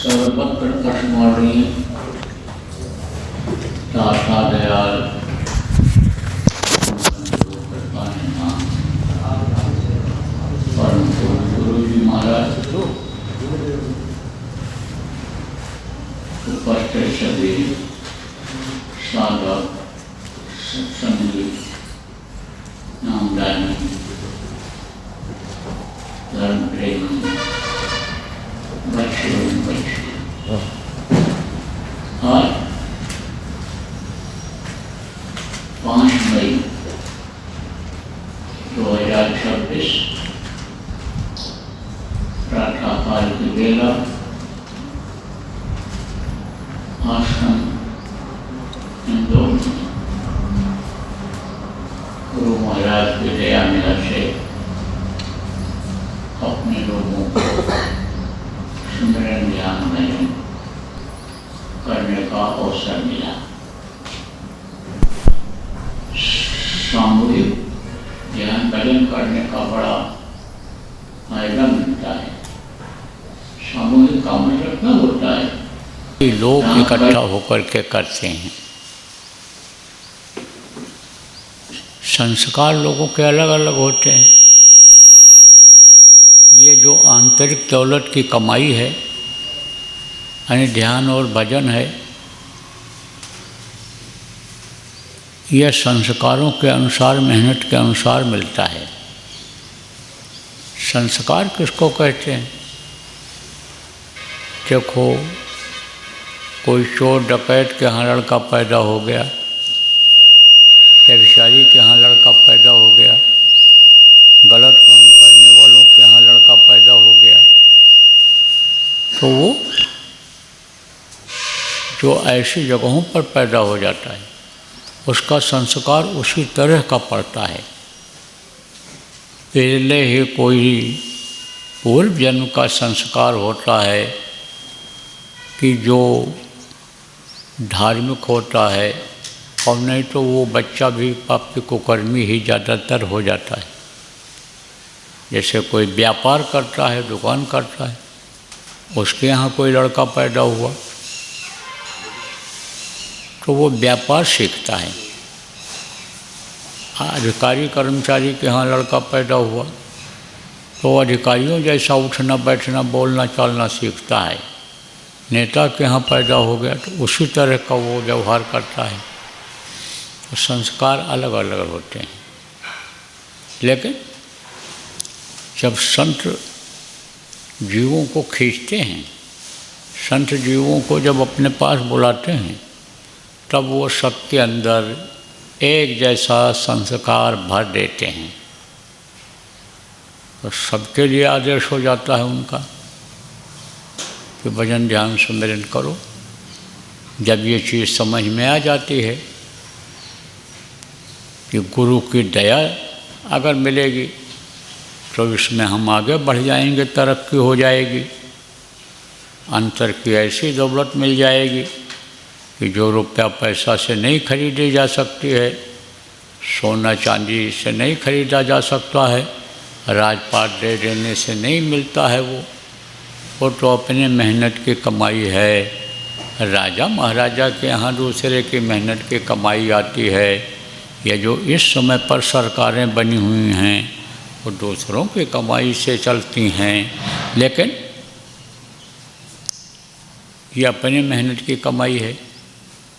सर्वत्र कठमौली दाता दयाल परम गुरु जी महाराज उपस्थित सभी साधक सत्संगी नामदानी धर्म प्रेमी आज 5 मई 2026 प्रातःकाल की बेला आश्रम इंदौर गुरु महाराज की दया मिला से अपने लोगों को सुमिरन ध्यान में करने का अवसर मिला। सामूहिक ध्यान भजन करने का बड़ा फायदा मिलता है। सामूहिक का मतलब क्या होता है? लोग इकट्ठा होकर के करते हैं। संस्कार लोगों के अलग अलग होते हैं। ये जो आंतरिक दौलत की कमाई है यानी ध्यान और भजन है, यह संस्कारों के अनुसार, मेहनत के अनुसार मिलता है। संस्कार किसको कहते हैं? देखो, कोई चोर डकैत के यहाँ लड़का पैदा हो गया, व्यभिचारी के यहाँ लड़का पैदा हो गया, गलत काम करने वालों के यहाँ लड़का पैदा हो गया, तो वो जो ऐसी जगहों पर पैदा हो जाता है उसका संस्कार उसी तरह का पड़ता है। पहले ही कोई पूर्व जन्म का संस्कार होता है कि जो धार्मिक होता है, और नहीं तो वो बच्चा भी पापी कुकर्मी ही ज़्यादातर हो जाता है। जैसे कोई व्यापार करता है, दुकान करता है, उसके यहाँ कोई लड़का पैदा हुआ तो वो व्यापार सीखता है। अधिकारी कर्मचारी के यहाँ लड़का पैदा हुआ तो अधिकारियों जैसा उठना बैठना बोलना चालना सीखता है। नेता के यहाँ पैदा हो गया तो उसी तरह का वो व्यवहार करता है। तो संस्कार अलग अलग होते हैं। लेकिन जब संत जीवों को खींचते हैं, संत जीवों को जब अपने पास बुलाते हैं, तब वो सबके अंदर एक जैसा संस्कार भर देते हैं। तो सबके लिए आदेश हो जाता है उनका कि भजन ध्यान सुमिरन करो। जब ये चीज़ समझ में आ जाती है कि गुरु की दया अगर मिलेगी तो इसमें हम आगे बढ़ जाएंगे, तरक्की हो जाएगी, अंतर की ऐसी दौलत मिल जाएगी कि जो रुपया पैसा से नहीं खरीदी जा सकती है, सोना चांदी से नहीं खरीदा जा सकता है, राजपाट दे देने से नहीं मिलता है। वो तो अपने मेहनत की कमाई है। राजा महाराजा के यहाँ दूसरे की मेहनत की कमाई आती है। या जो इस समय पर सरकारें बनी हुई हैं वो दूसरों की कमाई से चलती हैं, लेकिन ये अपने मेहनत की कमाई है।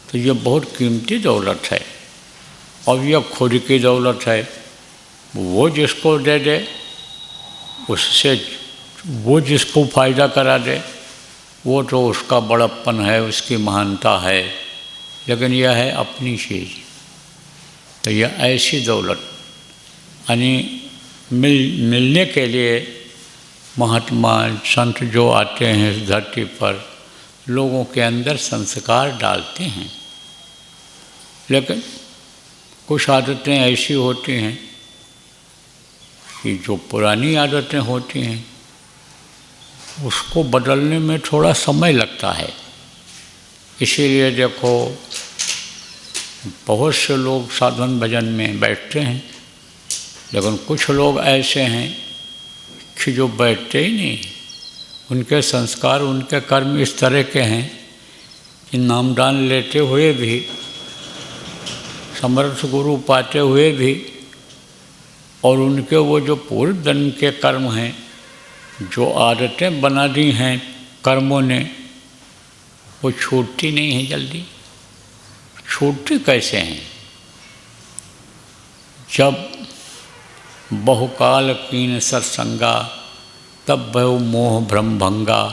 तो ये बहुत कीमती दौलत है और यह खुद की दौलत है। वो जिसको दे दे, उससे वो जिसको फ़ायदा करा दे, वो तो उसका बड़प्पन है, उसकी महानता है। लेकिन यह है अपनी चीज़। तो यह ऐसी दौलत यानी मिलने के लिए महात्मा संत जो आते हैं इस धरती पर, लोगों के अंदर संस्कार डालते हैं। लेकिन कुछ आदतें ऐसी होती हैं कि जो पुरानी आदतें होती हैं उसको बदलने में थोड़ा समय लगता है। इसीलिए देखो, बहुत से लोग साधन भजन में बैठते हैं, लेकिन कुछ लोग ऐसे हैं कि जो बैठते ही नहीं, उनके संस्कार, उनके कर्म इस तरह के हैं कि नामदान लेते हुए भी, समर्थ गुरु पाते हुए भी, और उनके वो जो पूर्व जन्म के कर्म हैं, जो आदतें बना दी हैं कर्मों ने, वो छूटती नहीं है जल्दी। छूटती कैसे हैं? जब बहुकाल कीन सत्संगा तब बहु मोह भ्रम भंगा।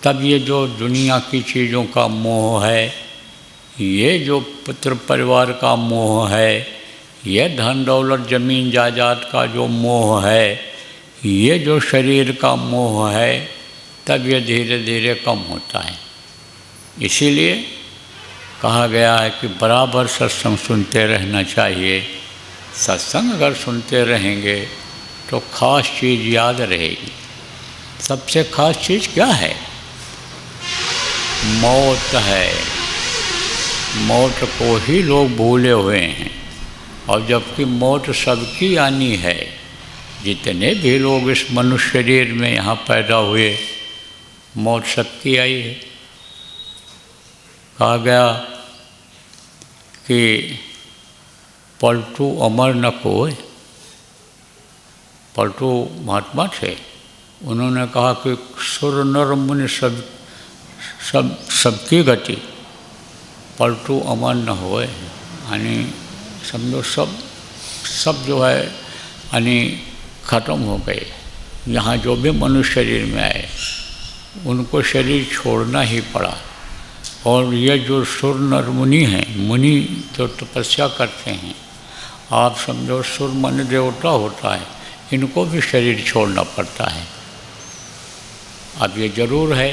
तब ये जो दुनिया की चीज़ों का मोह है, ये जो पुत्र परिवार का मोह है, ये धन दौलत जमीन जायदाद का जो मोह है, ये जो शरीर का मोह है, तब ये धीरे धीरे कम होता है। इसीलिए कहा गया है कि बराबर सत्संग सुनते रहना चाहिए। सत्संग अगर सुनते रहेंगे तो खास चीज़ याद रहेगी। सबसे खास चीज़ क्या है? मौत है। मौत को ही लोग भूले हुए हैं, और जबकि मौत सबकी आनी है। जितने भी लोग इस मनुष्य शरीर में यहाँ पैदा हुए, मौत सबकी आई है। कहा गया कि पलटू अमर न कोय। पलटू महात्मा थे, उन्होंने कहा कि सुर नर मुनि सबकी गति, पलटू अमर न होए। यानी समझो सब जो है यानी ख़त्म हो गए। यहाँ जो भी मनुष्य शरीर में आए, उनको शरीर छोड़ना ही पड़ा। और ये जो सुर नर मुनि हैं, मुनि जो तपस्या करते हैं, आप समझो सुर मन देवता होता है, इनको भी शरीर छोड़ना पड़ता है। अब ये ज़रूर है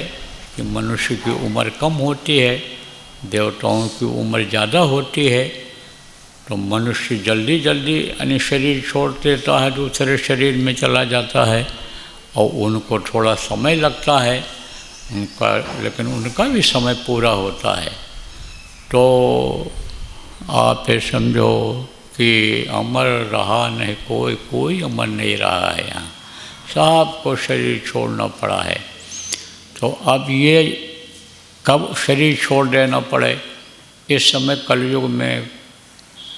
कि मनुष्य की उम्र कम होती है, देवताओं की उम्र ज़्यादा होती है, तो मनुष्य जल्दी जल्दी यानी शरीर छोड़ देता है, दूसरे शरीर में चला जाता है, और उनको थोड़ा समय लगता है उनका, लेकिन उनका भी समय पूरा होता है। तो आप ये समझो कि अमर रहा नहीं कोई, कोई अमर नहीं रहा है। यहाँ सबको शरीर छोड़ना पड़ा है। तो अब ये कब शरीर छोड़ देना पड़े, इस समय कलयुग में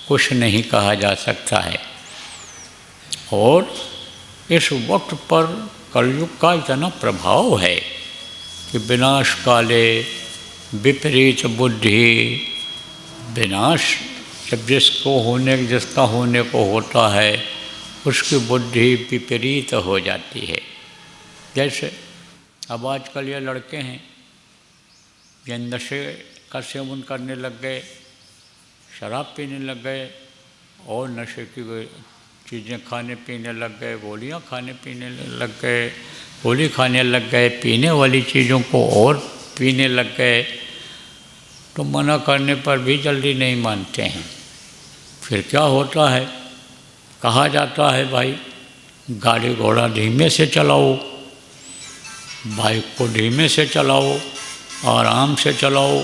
कुछ नहीं कहा जा सकता है। और इस वक्त पर कलयुग का इतना प्रभाव है कि विनाश काले विपरीत बुद्धि। विनाश जब जिसका होने को होता है, उसकी बुद्धि विपरीत हो जाती है। जैसे अब आजकल ये लड़के हैं, ये नशे का सेवन करने लग गए, शराब पीने लग गए, और नशे की चीज़ें खाने पीने लग गए, गोलियां खाने पीने लग गए, गोली खाने लग गए, पीने वाली चीज़ों को और पीने लग गए। तो मना करने पर भी जल्दी नहीं मानते हैं। फिर क्या होता है? कहा जाता है भाई गाड़ी घोड़ा धीमे से चलाओ, बाइक को धीमे से चलाओ, आराम से चलाओ,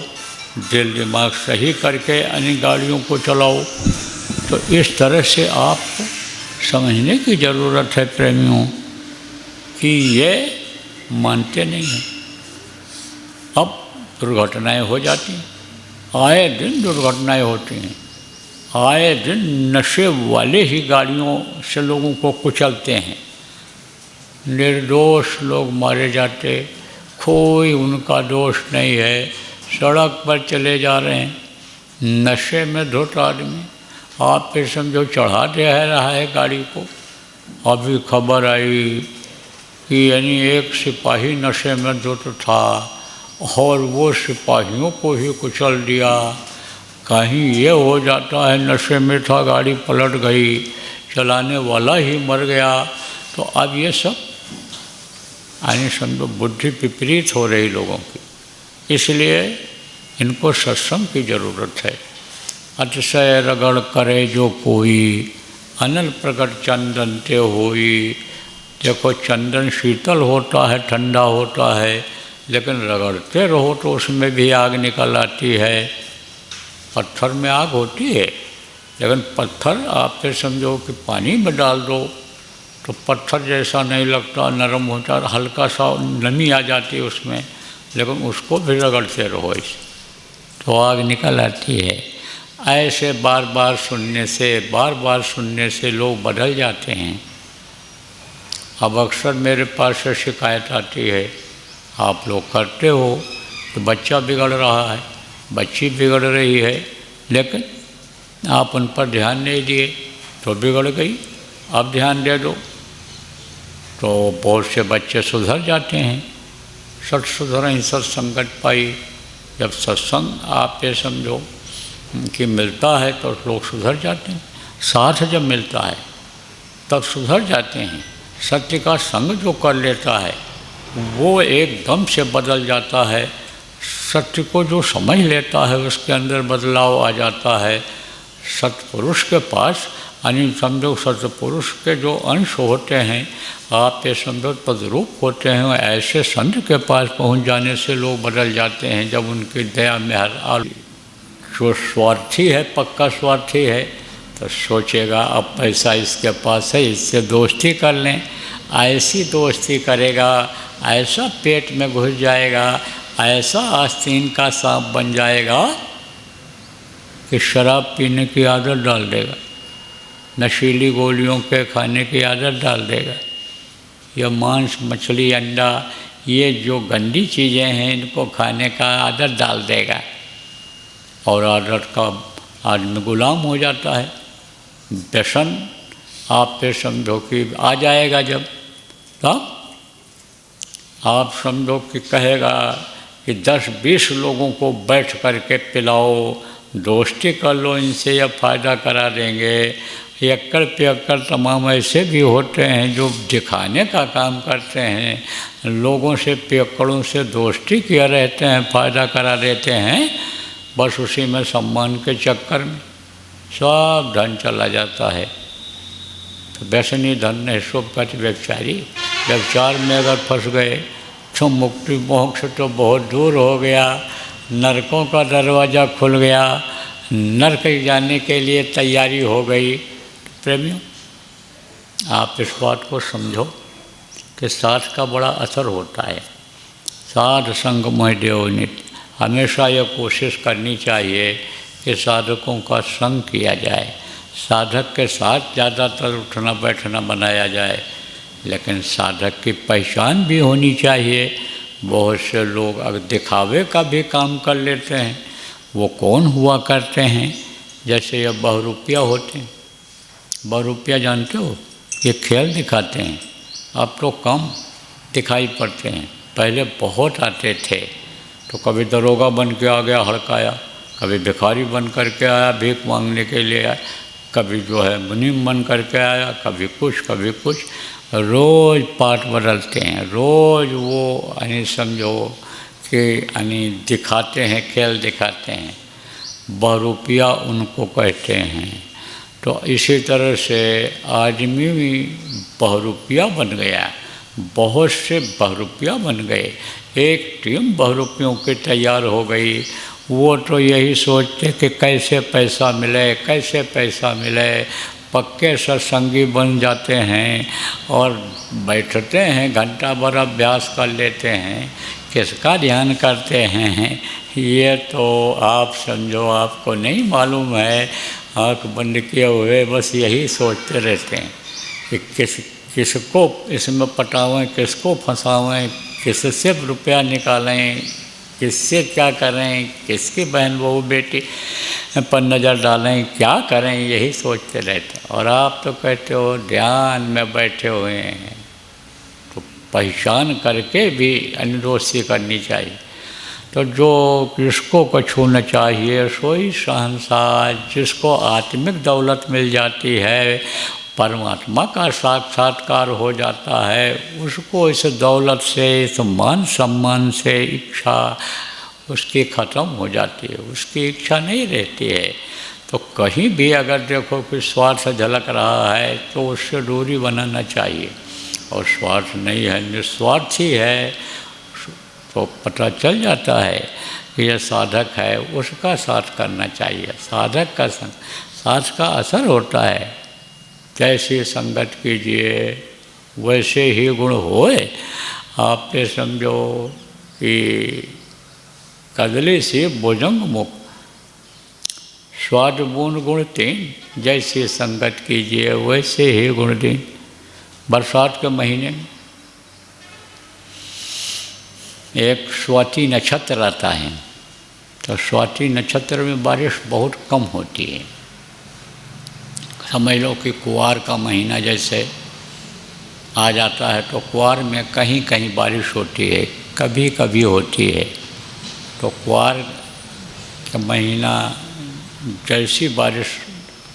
दिल दिमाग सही करके अन्य गाड़ियों को चलाओ। तो इस तरह से आपको समझने की ज़रूरत है प्रेमियों कि ये मानते नहीं हैं। अब दुर्घटनाएं हो जाती हैं, आए दिन दुर्घटनाएं होती हैं, आए दिन नशे वाले ही गाड़ियों से लोगों को कुचलते हैं, निर्दोष लोग मारे जाते, कोई उनका दोष नहीं है, सड़क पर चले जा रहे हैं, नशे में धुत आदमी, आप पे समझो चढ़ा दे रहा है गाड़ी को। अभी खबर आई कि यानी एक सिपाही नशे में धुत था और वो सिपाहियों को ही कुचल दिया। कहीं ये हो जाता है नशे में था, गाड़ी पलट गई, चलाने वाला ही मर गया। तो अब ये सब यानी समझो बुद्धि विपरीत हो रही लोगों की, इसलिए इनको सत्संग की ज़रूरत है। अतिशय रगड़ करे जो कोई, अनल प्रकट चंदन ते होई। देखो चंदन शीतल होता है, ठंडा होता है, लेकिन रगड़ते रहो तो उसमें भी आग निकल आती है। पत्थर में आग होती है, लेकिन पत्थर आप फिर समझो कि पानी में डाल दो तो पत्थर जैसा नहीं लगता, नरम होता, हल्का सा नमी आ जाती है उसमें, लेकिन उसको भी रगड़ते रहो इसे तो आग निकल आती है। ऐसे बार बार सुनने से लोग बदल जाते हैं। अब अक्सर मेरे पास से शिकायत आती है, आप लोग करते हो कि बच्चा बिगड़ रहा है, बच्ची बिगड़ रही है, लेकिन आप उन पर ध्यान नहीं दिए तो बिगड़ गई, अब ध्यान दे दो। तो बहुत से बच्चे सुधर जाते हैं। सत सुधर सत्संगत पाई। जब सत्संग आप ये समझो कि मिलता है तो लोग सुधर जाते हैं, साथ जब मिलता है तब सुधर जाते हैं। सत्य का संग जो कर लेता है वो एकदम से बदल जाता है। सत्य को जो समझ लेता है उसके अंदर बदलाव आ जाता है। सत्पुरुष के पास यानी समझो सत्पुरुष के जो अंश होते हैं, आप ये समझो तद्रूप होते हैं, ऐसे संत के पास पहुंच जाने से लोग बदल जाते हैं। जब उनकी दया मेहर, जो स्वार्थी है, पक्का स्वार्थी है, तो सोचेगा अब पैसा इसके पास है, इससे दोस्ती कर लें। ऐसी दोस्ती करेगा, ऐसा पेट में घुस जाएगा, ऐसा आस्तीन का सांप बन जाएगा कि शराब पीने की आदत डाल देगा, नशीली गोलियों के खाने की आदत डाल देगा, या मांस मछली अंडा ये जो गंदी चीज़ें हैं इनको खाने का आदत डाल देगा। और आदत का आदमी गुलाम हो जाता है। व्यसन आप पे समझो कि आ जाएगा जब, तब आप समझो कि कहेगा कि 10-20 लोगों को बैठ करके पिलाओ, दोस्ती कर लो इनसे, या फ़ायदा करा देंगे। यक्कर पियक्कर तमाम ऐसे भी होते हैं जो दिखाने का काम करते हैं, लोगों से पियक्कड़ों से दोस्ती किए रहते हैं, फ़ायदा करा देते हैं, बस उसी में सम्मान के चक्कर में सब धन चला जाता है। तो व्यसनी धन ने शुभ कति व्यभिचारी। व्यभिचार में अगर फंस गए तो मुक्ति मोक्ष तो बहुत दूर हो गया, नरकों का दरवाज़ा खुल गया, नरक जाने के लिए तैयारी हो गई। प्रेमियों, आप इस बात को समझो कि साथ का बड़ा असर होता है। साध संग मोहि देव नित, हमेशा ये कोशिश करनी चाहिए कि साधकों का संग किया जाए, साधक के साथ ज़्यादातर उठना बैठना बनाया जाए। लेकिन साधक की पहचान भी होनी चाहिए। बहुत से लोग अगर दिखावे का भी काम कर लेते हैं। वो कौन हुआ करते हैं? जैसे ये बहुरूपिया होते हैं। बहुरूपिया जानते हो, ये खेल दिखाते हैं। अब तो कम दिखाई पड़ते हैं, पहले बहुत आते थे। तो कभी दरोगा बन के आ गया हड़काया, कभी भिखारी बन करके आया भीख मांगने के लिए आया, कभी जो है मुनीम बन करके आया, कभी कुछ कभी कुछ। रोज़ पाठ बदलते हैं, रोज़ वो यानी समझो कि यानी दिखाते हैं, खेल दिखाते हैं। बहुरूपिया उनको कहते हैं। तो इसी तरह से आदमी भी बहुरूपिया बन गया, बहुत से बहुरूपिया बन गए। एक टीम बहुरूपियों की तैयार हो गई। वो तो यही सोचते कि कैसे पैसा मिले, कैसे पैसा मिले। पक्के सत्संगी बन जाते हैं और बैठते हैं, घंटा भर अभ्यास कर लेते हैं। किसका ध्यान करते हैं ये तो आप समझो, आपको नहीं मालूम है। आँख बंद किए हुए बस यही सोचते रहते हैं कि किसको इसमें पटावें, किसको फंसावें, किससे रुपया निकालें, किससे क्या करें, किसकी बहन बहू बेटी पर नज़र डालें, क्या करें, यही सोचते रहते हैं। और आप तो कहते हो ध्यान में बैठे हुए हैं। तो पहचान करके भी अनुरोध करनी चाहिए। तो जो जिसको को छूना चाहिए सोई शहंशाह। जिसको आत्मिक दौलत मिल जाती है, परमात्मा का साक्षात्कार हो जाता है, उसको इस दौलत से, इस मान सम्मान से इच्छा उसकी ख़त्म हो जाती है, उसकी इच्छा नहीं रहती है। तो कहीं भी अगर देखो कि स्वार्थ झलक रहा है तो उससे दूरी बनाना चाहिए। और स्वार्थ नहीं है, निस्वार्थी है, तो पता चल जाता है कि यह साधक है, उसका साथ करना चाहिए। साधक का साथ का असर होता है। जैसी संगत कीजिए वैसे ही गुण होए। आप ये समझो कि कदली से भुजंग मुख, स्वाद बूंद गुण तीन, जैसे संगत कीजिए वैसे ही गुण दीन। बरसात के महीने में एक स्वाति नक्षत्र आता है, तो स्वाति नक्षत्र में बारिश बहुत कम होती है। समझ लो कि कुआर का महीना जैसे आ जाता है, तो कुआर में कहीं कहीं बारिश होती है, कभी कभी होती है। तो कुआर का महीना जैसी बारिश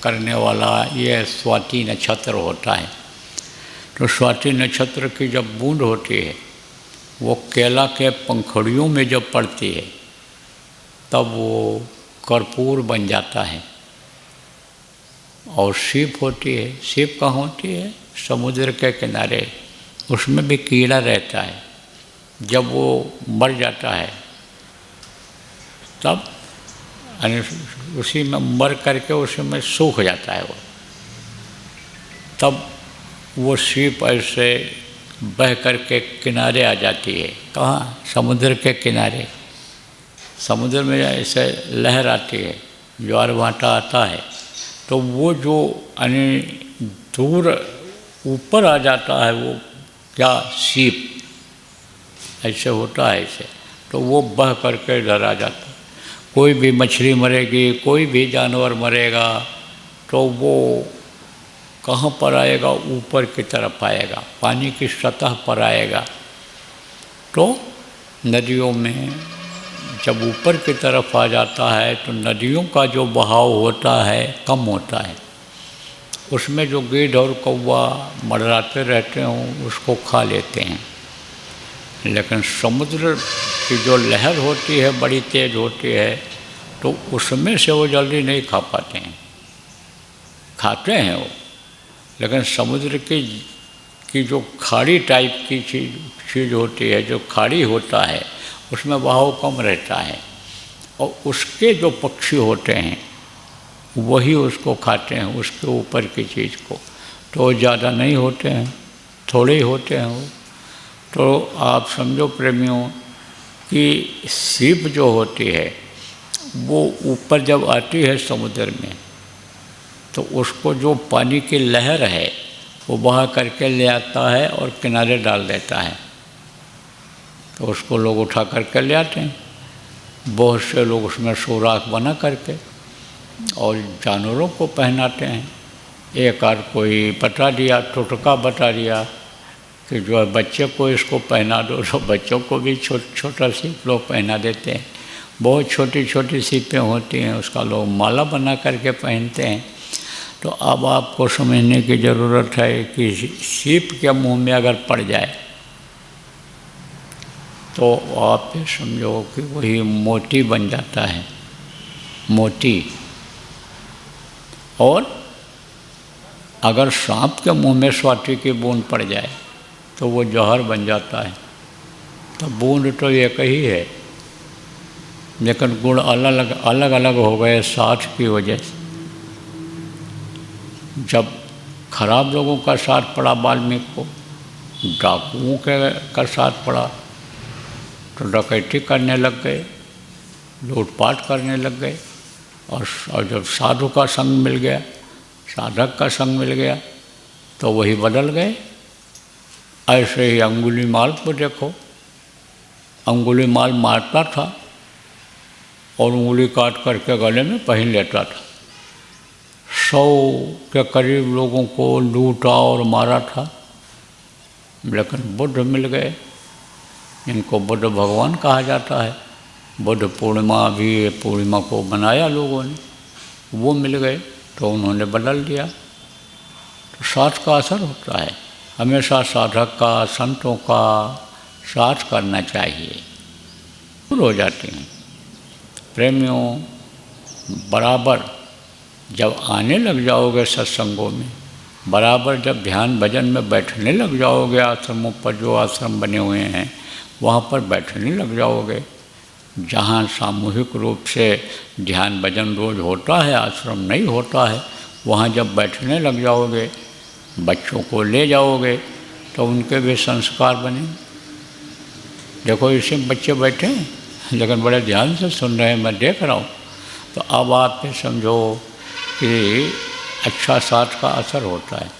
करने वाला ये स्वाति नक्षत्र होता है। तो स्वाति नक्षत्र की जब बूंद होती है वो केला के पंखुड़ियों में जब पड़ती है तब वो कर्पूर बन जाता है। और सीप होती है, सीप कहाँ होती है? समुद्र के किनारे, उसमें भी कीड़ा रहता है। जब वो मर जाता है तब उसी में मर करके उसी में सूख जाता है वो, तब वो सीप ऐसे बह करके किनारे आ जाती है। कहाँ? समुद्र के किनारे। समुद्र में ऐसे लहर आती है, ज्वार भाटा आता है, तो वो जो दूर ऊपर आ जाता है वो क्या सीप ऐसे होता है ऐसे, तो वो बह करके इधर आ जाता है। कोई भी मछली मरेगी, कोई भी जानवर मरेगा, तो वो कहाँ पर आएगा? ऊपर की तरफ आएगा, पानी की सतह पर आएगा। तो नदियों में जब ऊपर की तरफ आ जाता है तो नदियों का जो बहाव होता है कम होता है, उसमें जो गिद्ध और कौवा मंडराते रहते हैं उसको खा लेते हैं। लेकिन समुद्र की जो लहर होती है बड़ी तेज़ होती है, तो उसमें से वो जल्दी नहीं खा पाते हैं। खाते हैं वो, लेकिन समुद्र की जो खाड़ी टाइप की चीज़ होती है, जो खाड़ी होता है, उसमें बहाव कम रहता है और उसके जो पक्षी होते हैं वही उसको खाते हैं, उसके ऊपर की चीज़ को। तो ज़्यादा नहीं होते हैं, थोड़े ही होते हैं वो। तो आप समझो प्रेमियों कि सीप जो होती है वो ऊपर जब आती है समुद्र में, तो उसको जो पानी की लहर है वो बहा करके ले आता है और किनारे डाल देता है। तो उसको लोग उठा करके ले आते हैं। बहुत से लोग उसमें सुराख बना करके और जानवरों को पहनाते हैं। एक आध कोई बता दिया, टोटका बता दिया कि जो है बच्चे को इसको पहना दो, तो बच्चों को भी छोटा सीप लोग पहना देते हैं। बहुत छोटी छोटी सीपें होती हैं, उसका लोग माला बना करके पहनते हैं। तो अब आपको समझने की ज़रूरत है कि सीप के मुंह में अगर पड़ जाए तो आप ये समझो कि वही मोती बन जाता है, मोती। और अगर सांप के मुंह में स्वाति की बूंद पड़ जाए तो वो जहर बन जाता है। तो बूंद तो एक ही है, लेकिन गुण अलग अलग हो गए साथ की वजह से। जब खराब लोगों का साथ पड़ा वाल्मीकि को, डाकुओं का साथ पड़ा, तो डकैती करने लग गए, लूटपाट करने लग गए। और जब साधु का संग मिल गया, साधक का संग मिल गया, तो वही बदल गए। ऐसे ही अंगुलीमाल को देखो, अंगुलीमाल मारता था और उंगली काट करके गले में पहन लेता था। 100 के करीब लोगों को लूटा और मारा था। लेकिन बुद्ध मिल गए, इनको बुद्ध भगवान कहा जाता है। बुद्ध पूर्णिमा भी पूर्णिमा को बनाया लोगों ने, वो मिल गए तो उन्होंने बदल दिया। तो साथ का असर होता है। हमेशा साधक का, संतों का साथ करना चाहिए, दूर हो जाते हैं। प्रेमियों, बराबर जब आने लग जाओगे सत्संगों में, बराबर जब ध्यान भजन में बैठने लग जाओगे, आश्रमों पर जो आश्रम बने हुए हैं वहाँ पर बैठने लग जाओगे, जहाँ सामूहिक रूप से ध्यान भजन रोज होता है, आश्रम नहीं होता है, वहाँ जब बैठने लग जाओगे, बच्चों को ले जाओगे, तो उनके भी संस्कार बने। देखो इसे बच्चे बैठे हैं लेकिन बड़े ध्यान से सुन रहे हैं, मैं देख रहा हूँ। तो अब आप समझो कि अच्छा साथ का असर होता है।